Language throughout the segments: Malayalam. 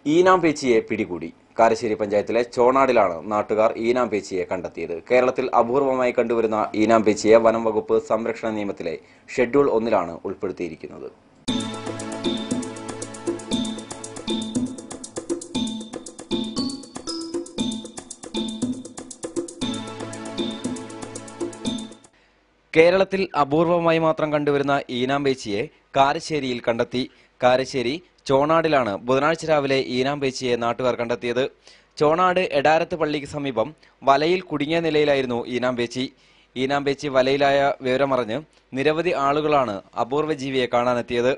ഈനാംപേച്ചിയെ പിടികൂടി. കാരശ്ശേരി പഞ്ചായത്തിലെ ചോണാടിലാണ് നാട്ടുകാർ ഈനാംപേച്ചിയെ കണ്ടെത്തിയത്. കേരളത്തിൽ അപൂർവമായി കണ്ടുവരുന്ന ഈനാംപേച്ചിയെ വനം വകുപ്പ് സംരക്ഷണ നിയമത്തിലെ ഷെഡ്യൂൾ 1 ഉൾപ്പെടുത്തിയിരിക്കുന്നത്. കേരളത്തിൽ അപൂർവമായി മാത്രം കണ്ടുവരുന്ന ഈനാംപേച്ചിയെ കാരശ്ശേരിയിൽ കണ്ടെത്തി. കാരശ്ശേരി ചോണാടിലാണ് ബുധനാഴ്ച രാവിലെ ഈനാംപേച്ചിയെ നാട്ടുകാർ കണ്ടെത്തിയത്. ചോണാട് എടാരത്ത് പള്ളിക്ക് സമീപം വലയിൽ കുടുങ്ങിയ നിലയിലായിരുന്നു ഈനാംപേച്ചി. ഈനാംപേച്ചി വലയിലായ വിവരമറിഞ്ഞ് നിരവധി ആളുകളാണ് അപൂർവ ജീവിയെ കാണാനെത്തിയത്.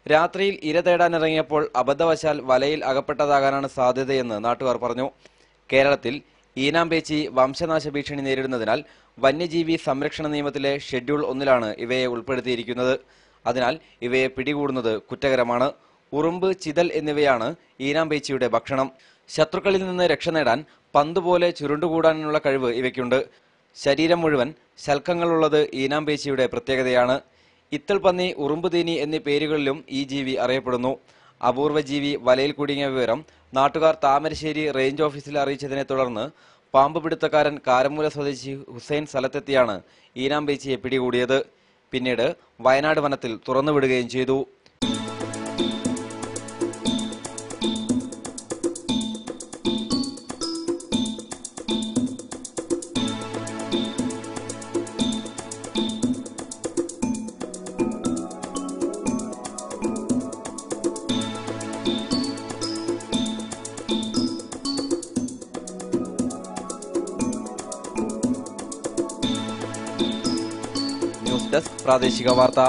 രാത്രിയിൽ ഇര തേടാനിറങ്ങിയപ്പോൾ അബദ്ധവശാൽ വലയിൽ അകപ്പെട്ടതാകാനാണ് സാധ്യതയെന്ന് നാട്ടുകാർ പറഞ്ഞു. കേരളത്തിൽ ഈനാംപേച്ചി വംശനാശ ഭീഷണി നേരിടുന്നതിനാൽ വന്യജീവി സംരക്ഷണ നിയമത്തിലെ ഷെഡ്യൂൾ 1 ഇവയെ ഉൾപ്പെടുത്തിയിരിക്കുന്നത്. അതിനാൽ ഇവയെ പിടികൂടുന്നത് കുറ്റകരമാണ്. ഉറുമ്പ്, ചിതൽ എന്നിവയാണ് ഈനാംപേച്ചിയുടെ ഭക്ഷണം. ശത്രുക്കളിൽ നിന്ന് രക്ഷ നേടാൻ പന്തുപോലെ ചുരുണ്ടുകൂടാനുള്ള കഴിവ് ഇവയ്ക്കുണ്ട്. ശരീരം മുഴുവൻ ശൽക്കങ്ങളുള്ളത് ഈനാംപേച്ചിയുടെ പ്രത്യേകതയാണ്. ഇത്തൾ പന്നി, ഉറുമ്പുതീനി എന്നീ പേരുകളിലും ഈ ജീവി അറിയപ്പെടുന്നു. അപൂർവ ജീവി വലയിൽ കുടുങ്ങിയ വിവരം നാട്ടുകാർ താമരശ്ശേരി റേഞ്ച് ഓഫീസിൽ അറിയിച്ചതിനെ തുടർന്ന് പാമ്പ് പിടുത്തക്കാരൻ കാരമൂല സ്വദേശി ഹുസൈൻ സ്ഥലത്തെത്തിയാണ് ഈനാംപേച്ചിയെ പിടികൂടിയത്. പിന്നീട് വയനാട് വനത്തിൽ തുറന്നുവിടുകയും ചെയ്തു. ന്യൂസ് ഡെസ്ക് പ്രാദേശിക വാർത്ത.